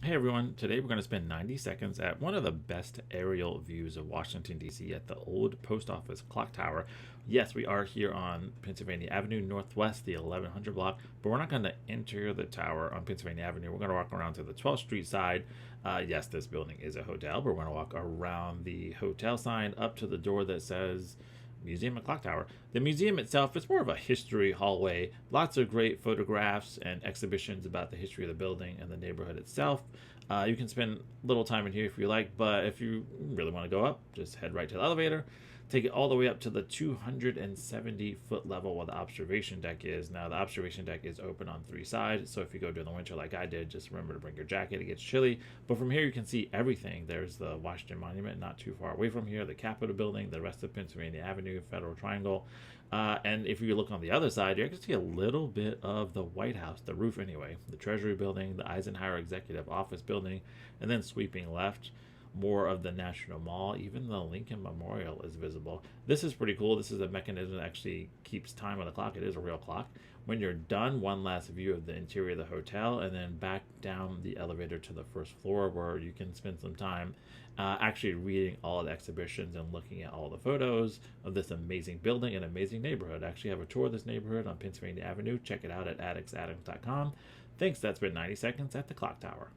Hey everyone, today we're going to spend 90 seconds at one of the best aerial views of Washington, D.C. at the old post office clock tower. Yes, we are here on Pennsylvania Avenue Northwest, the 1100 block, but we're not going to enter the tower on Pennsylvania Avenue. We're going to walk around to the 12th Street side. Yes, this building is a hotel, but we're going to walk around the hotel sign up to the door that says Museum and Clock Tower. The museum itself is more of a history hallway. Lots of great photographs and exhibitions about the history of the building and the neighborhood itself. You can spend little time in here if you like, but if you really want to go up, just head right to the elevator. Take it all the way up to the 270-foot level where the observation deck is. Now, the observation deck is open on three sides, so if you go during the winter like I did, just remember to bring your jacket. It gets chilly. But from here, you can see everything. There's the Washington Monument not too far away from here, the Capitol Building, the rest of Pennsylvania Avenue, Federal Triangle. And if you look on the other side, you can see a little bit of the White House, the roof anyway, the Treasury Building, the Eisenhower Executive Office Building, and then sweeping left, more of the National Mall. Even the Lincoln Memorial is visible. This is pretty cool. This is a mechanism that actually keeps time on the clock. It is a real clock. When you're done, one last view of the interior of the hotel, and then back down the elevator to the first floor where you can spend some time actually reading all the exhibitions and looking at all the photos of this amazing building and amazing neighborhood. I actually have a tour of this neighborhood on Pennsylvania Avenue. Check it out at attucksadams.com. Thanks. That's been 90 seconds at the clock tower.